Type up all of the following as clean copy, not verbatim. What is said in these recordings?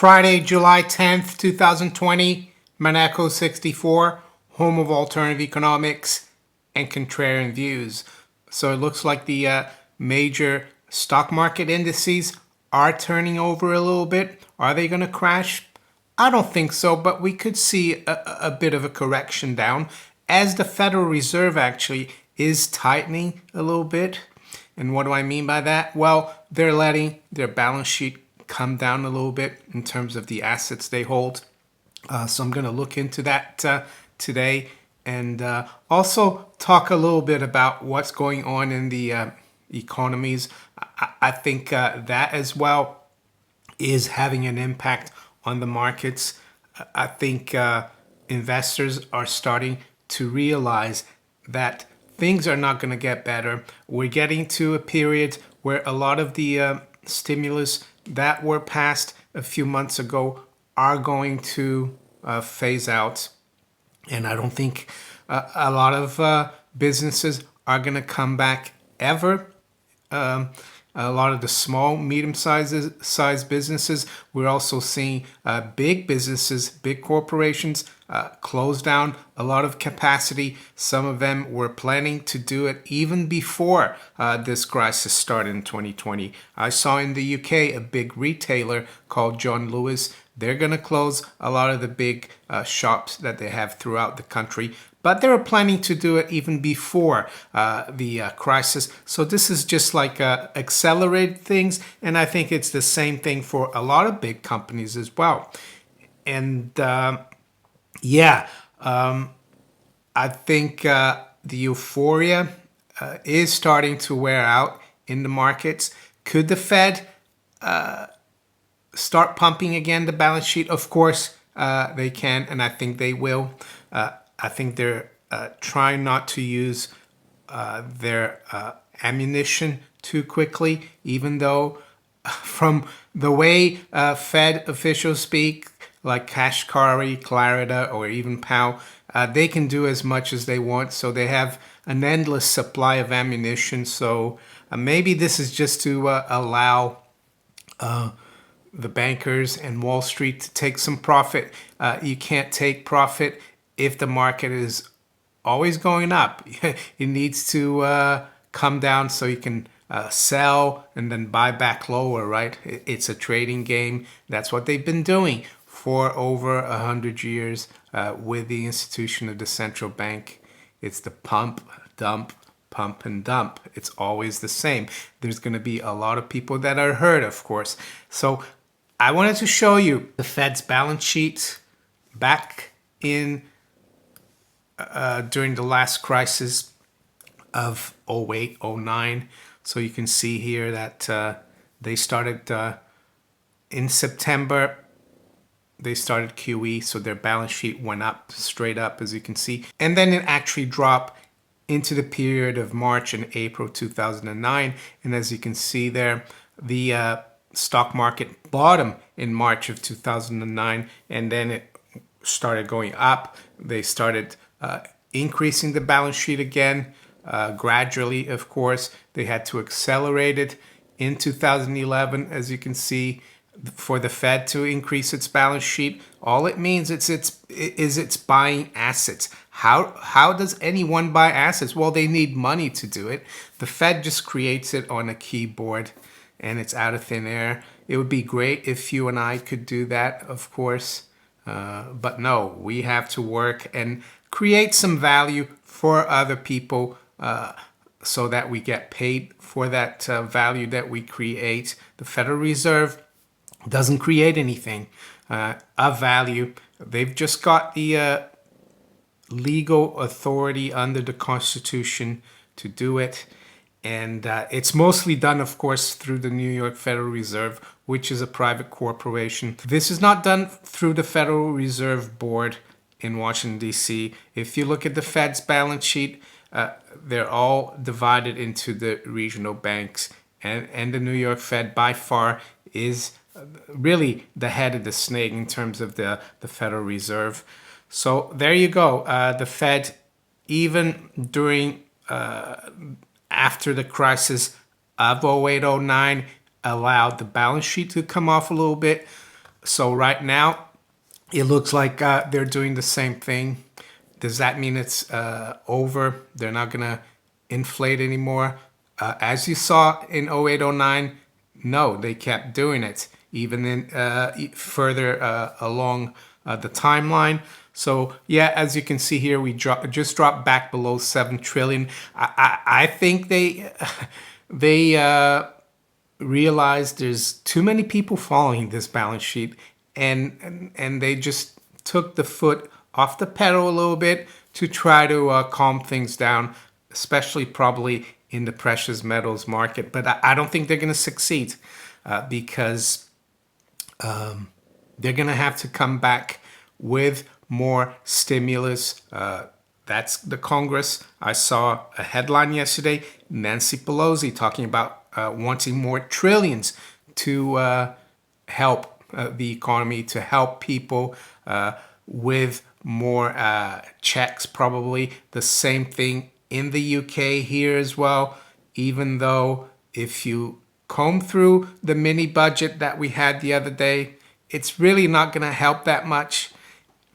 Friday, July 10th, 2020, Maneco 64, home of alternative economics and contrarian views. So it looks like the major stock market indices are turning over a little bit. Are they going to crash? I don't think so, but we could see a bit of a correction down as the Federal Reserve actually is tightening a little bit. And what do I mean by that? Well, they're letting their balance sheet come down a little bit in terms of the assets they hold. So I'm going to look into that today and also talk a little bit about what's going on in the economies. I think that as well is having an impact on the markets. I think investors are starting to realize that things are not going to get better. We're getting to a period where a lot of the stimulus that were passed a few months ago are going to phase out. And I don't think a lot of businesses are going to come back ever. A lot of the small, medium-sized businesses. We're also seeing big businesses, big corporations close down a lot of capacity. Some of them were planning to do it even before this crisis started in 2020. I saw in the UK a big retailer called John Lewis. They're going to close a lot of the big shops that they have throughout the country. But they were planning to do it even before the crisis. So this is just like accelerate things. And I think it's the same thing for a lot of big companies as well. And I think the euphoria is starting to wear out in the markets. Could the Fed start pumping again the balance sheet? Of course they can, and I think they will. I think they're trying not to use their ammunition too quickly, even though from the way Fed officials speak, like Kashkari, Clarida, or even Powell, they can do as much as they want. So they have an endless supply of ammunition. So maybe this is just to allow the bankers and Wall Street to take some profit. You can't take profit if the market is always going up. It needs to come down so you can sell and then buy back lower, right? It's a trading game. That's what they've been doing for over 100 years with the institution of the central bank. It's the pump, dump, pump and dump. It's always the same. There's going to be a lot of people that are hurt, of course. So I wanted to show you the Fed's balance sheet back in during the last crisis of 08, 09. So you can see here that they started in September. They started QE, so their balance sheet went up, straight up, as you can see. And then it actually dropped into the period of March and April 2009. And as you can see there, the stock market bottomed in March of 2009, and then it started going up. They started increasing the balance sheet again, gradually, of course. They had to accelerate it in 2011, as you can see, for the Fed to increase its balance sheet. All it means is it's buying assets. How does anyone buy assets? Well, they need money to do it. The Fed just creates it on a keyboard, and it's out of thin air. It would be great if you and I could do that, of course. But no, we have to work and create some value for other people so that we get paid for that value that we create. The Federal Reserve doesn't create anything of value. They've just got the legal authority under the Constitution to do it. And it's mostly done, of course, through the New York Federal Reserve, which is a private corporation. This is not done through the Federal Reserve Board in Washington, D.C. If you look at the Fed's balance sheet, they're all divided into the regional banks. And the New York Fed, by far, is really the head of the snake in terms of the Federal Reserve. So there you go. The Fed, even during after the crisis of 08, 09, allowed the balance sheet to come off a little bit. So right now, it looks like they're doing the same thing. Does that mean it's over? They're not going to inflate anymore? As you saw in 08, 09, no, they kept doing it, even in further along the timeline. So yeah, as you can see here, we just dropped back below 7 trillion. I think they realized there's too many people following this balance sheet, and they just took the foot off the pedal a little bit to try to calm things down, especially probably in the precious metals market. But I don't think they're going to succeed because they're going to have to come back with more stimulus. That's the Congress. I saw a headline yesterday, Nancy Pelosi talking about wanting more trillions to help the economy, to help people with more checks, probably. The same thing in the UK here as well, even though if you comb through the mini budget that we had the other day, it's really not going to help that much.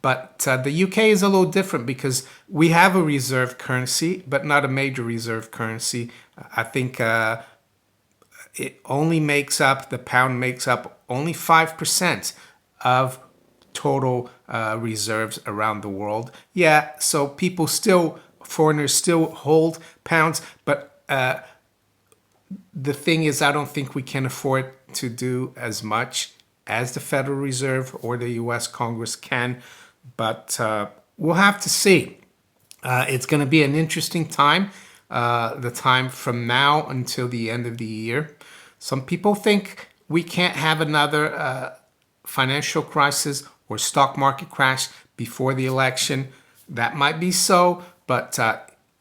But the UK is a little different because we have a reserve currency, but not a major reserve currency. I think it only makes up, the pound makes up only 5% of total reserves around the world. Yeah, so people still, foreigners still hold pounds, but the thing is, I don't think we can afford to do as much as the Federal Reserve or the US Congress can, but we'll have to see. It's going to be an interesting time, the time from now until the end of the year. Some people think we can't have another financial crisis or stock market crash before the election. That might be so, but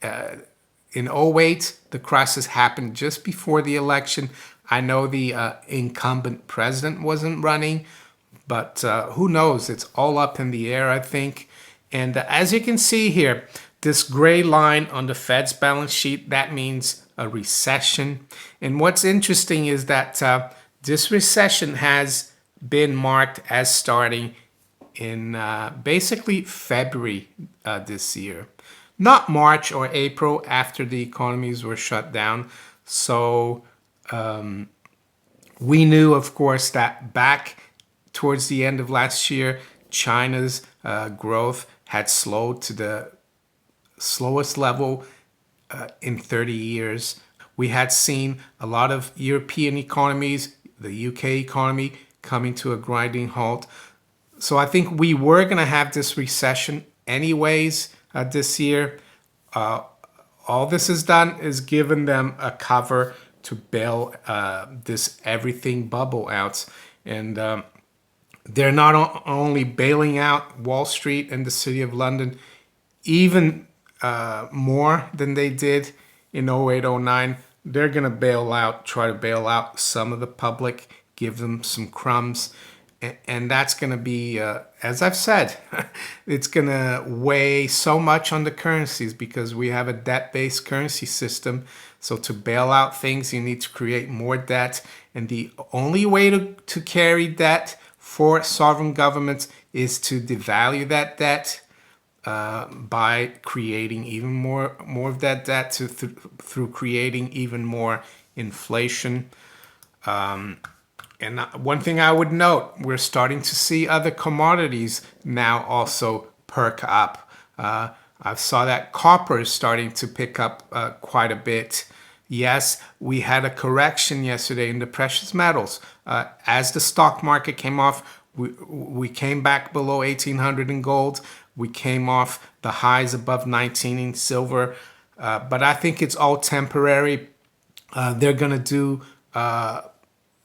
in 08, the crisis happened just before the election. I know the incumbent president wasn't running, but who knows? It's all up in the air, I think. And as you can see here, this gray line on the Fed's balance sheet, that means a recession. And what's interesting is that this recession has been marked as starting in basically February this year. Not March or April after the economies were shut down. So we knew, of course, that back towards the end of last year, China's growth had slowed to the slowest level in 30 years. We had seen a lot of European economies, the UK economy, coming to a grinding halt. So I think we were going to have this recession anyways this year. All this has done is given them a cover to bail this everything bubble out. And they're not only bailing out Wall Street and the City of London, even more than they did in 08, 09. They're going to try to bail out some of the public, give them some crumbs. And that's going to be, as I've said, it's going to weigh so much on the currencies because we have a debt-based currency system. So to bail out things, you need to create more debt. And the only way to carry debt for sovereign governments is to devalue that debt by creating even more of that debt through creating even more inflation. And one thing I would note, we're starting to see other commodities now also perk up. I saw that copper is starting to pick up quite a bit. Yes, we had a correction yesterday in the precious metals. As the stock market came off, we came back below 1800 in gold. We came off the highs above 19 in silver. But I think it's all temporary. They're going to do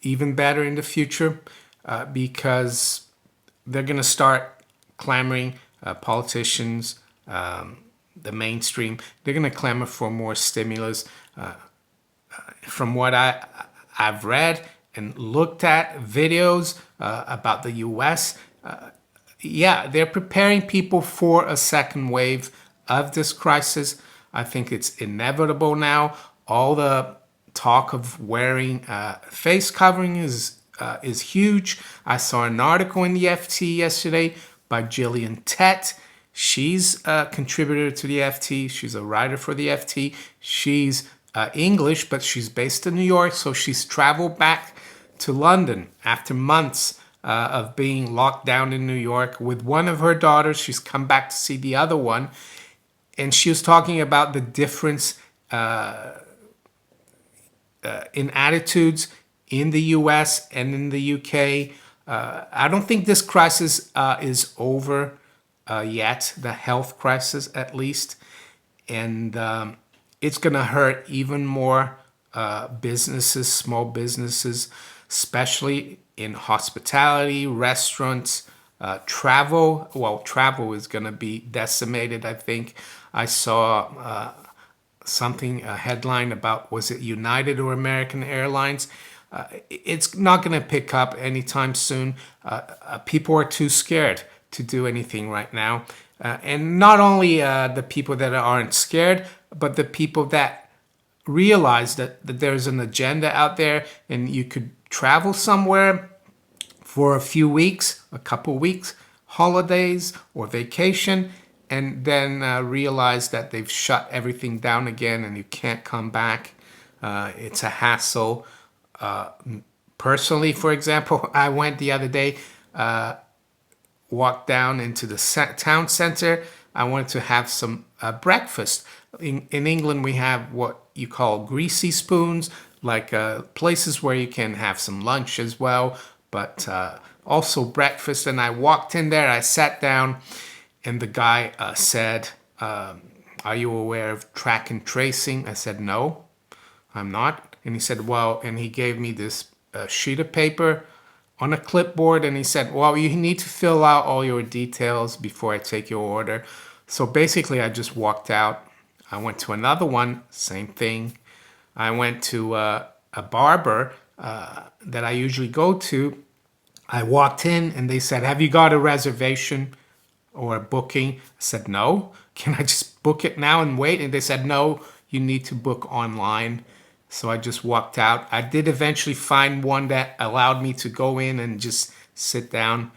even better in the future because they're going to start clamoring, politicians, the mainstream, they're going to clamor for more stimulus. From what I've read and looked at videos about the US, yeah, they're preparing people for a second wave of this crisis. I think it's inevitable now. All the talk of wearing face covering is is huge. I saw an article in the FT yesterday by Gillian Tett. She's a contributor to the FT. She's a writer for the FT. She's English, but she's based in New York, so she's traveled back to London after months of being locked down in New York with one of her daughters. She's come back to see the other one, and she was talking about the difference in attitudes in the US and in the UK. I don't think this crisis is over yet, the health crisis at least. And it's going to hurt even more businesses, small businesses, especially in hospitality, restaurants, travel. Well, travel is going to be decimated, I think. I saw a headline about, was it United or American Airlines? It's not going to pick up anytime soon. People are too scared to do anything right now. And not only the people that aren't scared, but the people that realize that there's an agenda out there and you could travel somewhere for a few weeks, a couple weeks, holidays or vacation, and then realize that they've shut everything down again and you can't come back. It's a hassle. Personally, for example, I went the other day, walked down into the town center. I wanted to have some breakfast. In England, we have what you call greasy spoons, like places where you can have some lunch as well, but also breakfast. And I walked in there, I sat down, and the guy said, are you aware of track and tracing? I said, no, I'm not. And he said, well, and he gave me this sheet of paper on a clipboard, and he said, well, you need to fill out all your details before I take your order. So basically, I just walked out. I went to another one, same thing. I went to a barber that I usually go to. I walked in, and they said, have you got a reservation or a booking? I said, no. Can I just book it now and wait? And they said, no, you need to book online. So I just walked out. I did eventually find one that allowed me to go in and just sit down.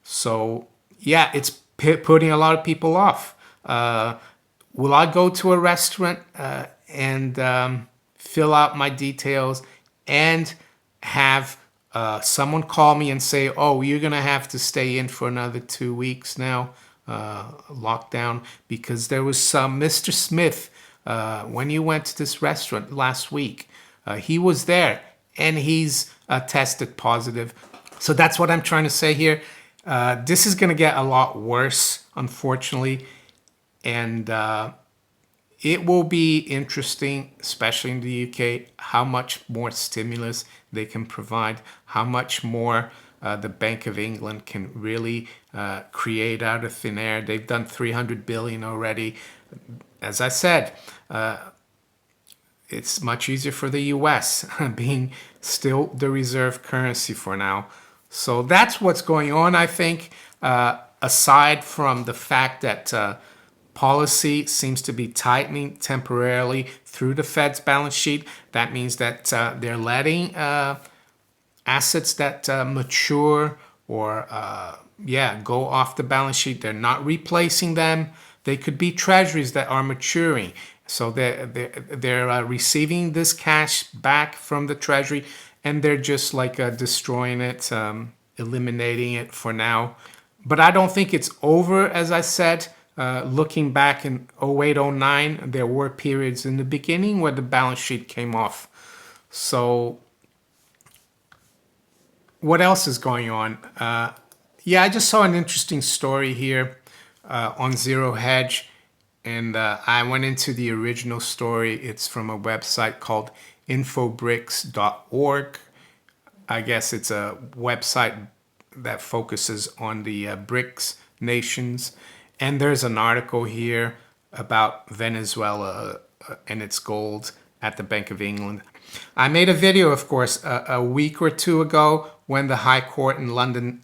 So yeah, it's putting a lot of people off. Will I go to a restaurant and fill out my details and have someone call me and say, oh, you're going to have to stay in for another 2 weeks now, lockdown, because there was some Mr. Smith, when you went to this restaurant last week, he was there and he's tested positive. So that's what I'm trying to say here. This is going to get a lot worse, unfortunately. And it will be interesting, especially in the UK, how much more stimulus they can provide, how much more the Bank of England can really create out of thin air. They've done 300 billion already. As I said, it's much easier for the US being still the reserve currency for now. So that's what's going on, I think, aside from the fact that policy seems to be tightening temporarily through the Fed's balance sheet. That means that they're letting assets that mature or go off the balance sheet. They're not replacing them. They could be treasuries that are maturing. So they're receiving this cash back from the treasury, and they're just like destroying it, eliminating it for now. But I don't think it's over, as I said. Looking back in 08, 09, there were periods in the beginning where the balance sheet came off. So what else is going on? I just saw an interesting story here on Zero Hedge, and I went into the original story. It's from a website called infobricks.org. I guess it's a website that focuses on the BRICS nations. And there's an article here about Venezuela and its gold at the Bank of England. I made a video, of course, a week or two ago when the High Court in London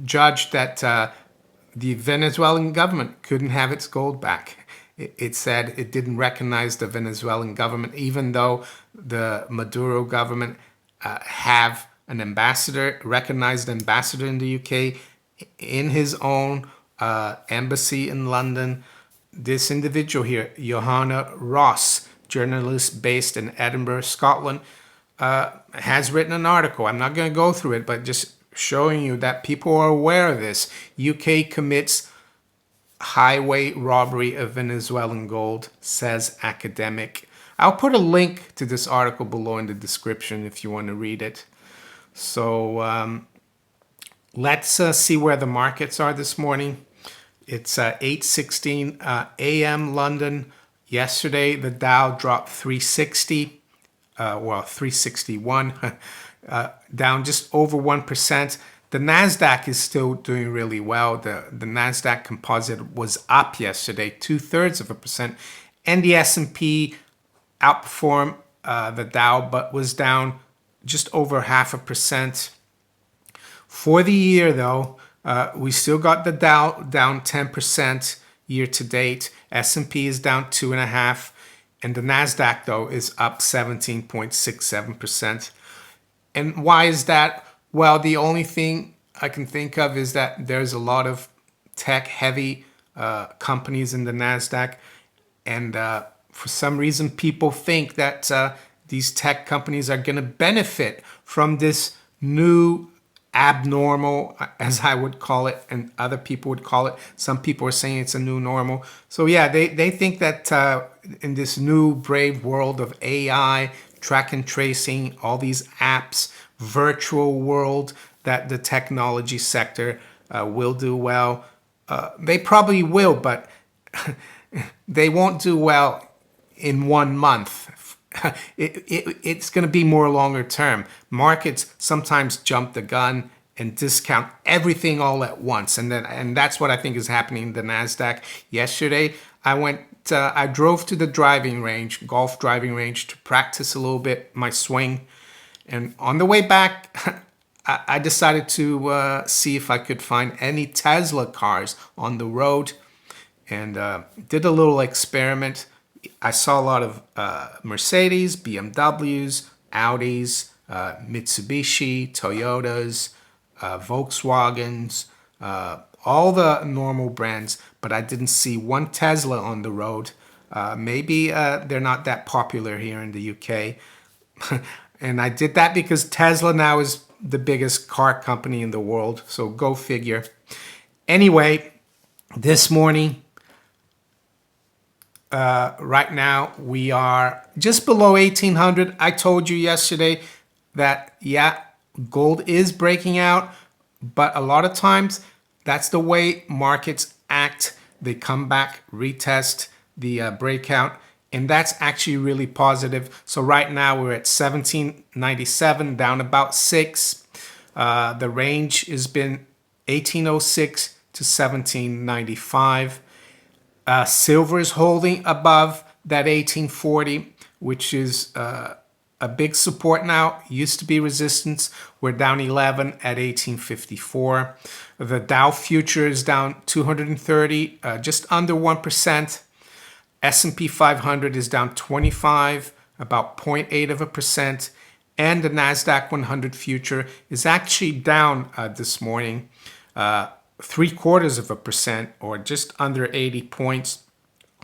judged that the Venezuelan government couldn't have its gold back. It said it didn't recognize the Venezuelan government, even though the Maduro government have an ambassador, recognized ambassador in the UK, in his own embassy in London. This individual here, Johanna Ross, journalist based in Edinburgh, Scotland, has written an article. I'm not going to go through it, but just showing you that people are aware of this. UK commits highway robbery of Venezuelan gold, says academic. I'll put a link to this article below in the description if you want to read it. So let's see where the markets are this morning. It's 8:16 a.m. London. Yesterday, the Dow dropped 360, 361, down just over 1%. The NASDAQ is still doing really well. The NASDAQ composite was up yesterday, 0.2%, and the S&P outperformed the Dow, but was down just over 0.5%. For the year, though, we still got the Dow down 10% year to date. S&P is down 2.5%, and the NASDAQ, though, is up 17.67%. And why is that? Well, the only thing I can think of is that there's a lot of tech-heavy companies in the NASDAQ, and for some reason, people think that these tech companies are going to benefit from this new abnormal, as I would call it, and other people would call it. Some people are saying it's a new normal. So yeah, they think that in this new brave world of AI, track and tracing, all these apps, virtual world, that the technology sector will do well. They probably will, but they won't do well in 1 month. It's going to be more longer term. Markets sometimes jump the gun and discount everything all at once, and that's what I think is happening in the NASDAQ. Yesterday, I drove to the driving range, golf driving range, to practice a little bit my swing, and on the way back, I decided to see if I could find any Tesla cars on the road, and did a little experiment. I saw a lot of Mercedes, BMWs, Audis, Mitsubishi, Toyotas, Volkswagens, all the normal brands, but I didn't see one Tesla on the road. Maybe they're not that popular here in the UK. And I did that because Tesla now is the biggest car company in the world, so go figure. Anyway, this morning, right now we are just below 1800. I told you yesterday that, yeah, gold is breaking out, but a lot of times that's the way markets act. They come back, retest the breakout, and that's actually really positive. So right now we're at 1797, down about 6. The range has been 1806 to 1795. Silver is holding above that 1840, which is a big support now. Used to be resistance. We're down 11 at 1854. The Dow future is down 230, just under 1%. S&P 500 is down 25, about 0.8%. And the NASDAQ 100 future is actually down this morning, 0.75%, or just under 80 points.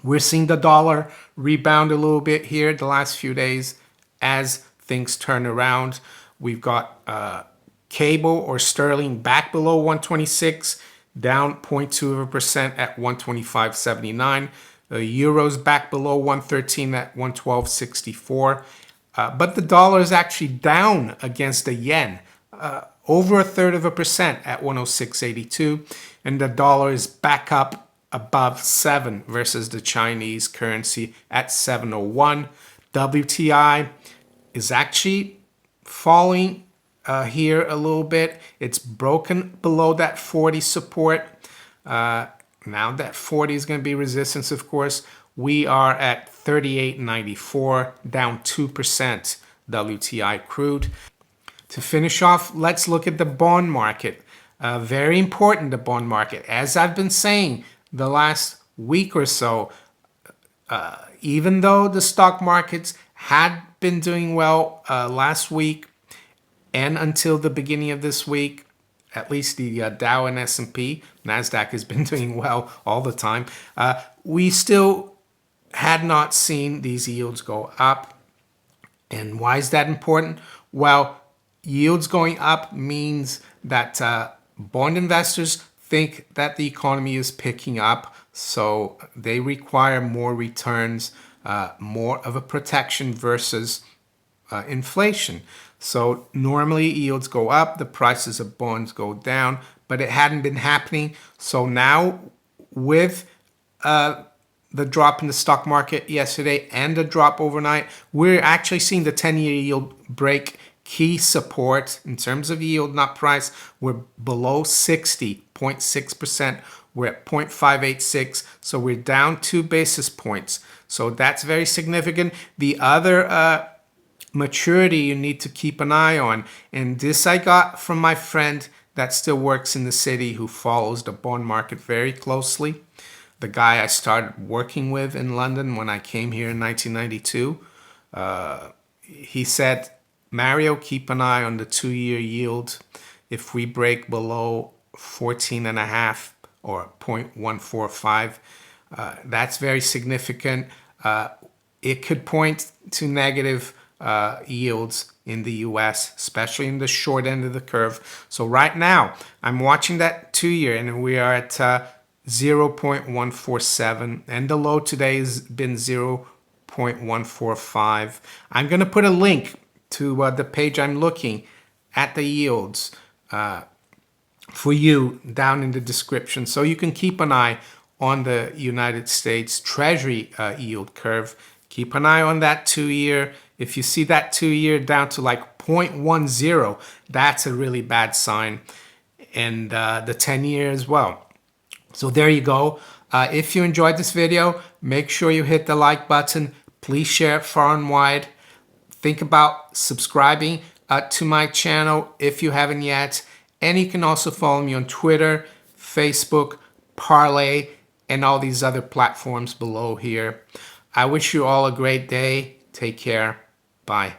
We're seeing the dollar rebound a little bit here the last few days as things turn around. We've got cable or sterling back below 126, down 0.2% at 125.79. The euro's back below 113 at 112.64. But the dollar is actually down against the yen, over 1/3% at 106.82. And the dollar is back up above 7 versus the Chinese currency at 701. WTI is actually falling here a little bit. It's broken below that 40 support. Now that 40 is going to be resistance, of course. We are at 38.94, down 2% WTI crude. To finish off, let's look at the bond market. Very important, the bond market. As I've been saying the last week or so, even though the stock markets had been doing well last week, and until the beginning of this week, at least the Dow and S&P, NASDAQ has been doing well all the time. We still had not seen these yields go up. And why is that important? Well, yields going up means that bond investors think that the economy is picking up, so they require more returns, more of a protection versus inflation. So normally yields go up, the prices of bonds go down, but it hadn't been happening. So now with the drop in the stock market yesterday and the drop overnight, we're actually seeing the 10-year yield break key support in terms of yield, not price. We're below 60.6%. We're at 0.586, so we're down 2 basis points. So that's very significant. The other maturity you need to keep an eye on, and this I got from my friend that still works in the city who follows the bond market very closely. The guy I started working with in London when I came here in 1992. He said, Mario, keep an eye on the 2-year yield. If we break below 14.5 or 0.145, that's very significant. It could point to negative yields in the US, especially in the short end of the curve. So right now, I'm watching that 2-year, and we are at 0.147, and the low today has been 0.145. I'm going to put a link to the page I'm looking at the yields for you down in the description, so you can keep an eye on the United States Treasury yield curve. Keep an eye on that 2-year. If you see that 2-year down to like 0.10, that's a really bad sign, and the 10-year as well. So there you go. If you enjoyed this video, make sure you hit the like button. Please share it far and wide. Think about subscribing to my channel if you haven't yet. And you can also follow me on Twitter, Facebook, Parlay, and all these other platforms below here. I wish you all a great day. Take care. Bye.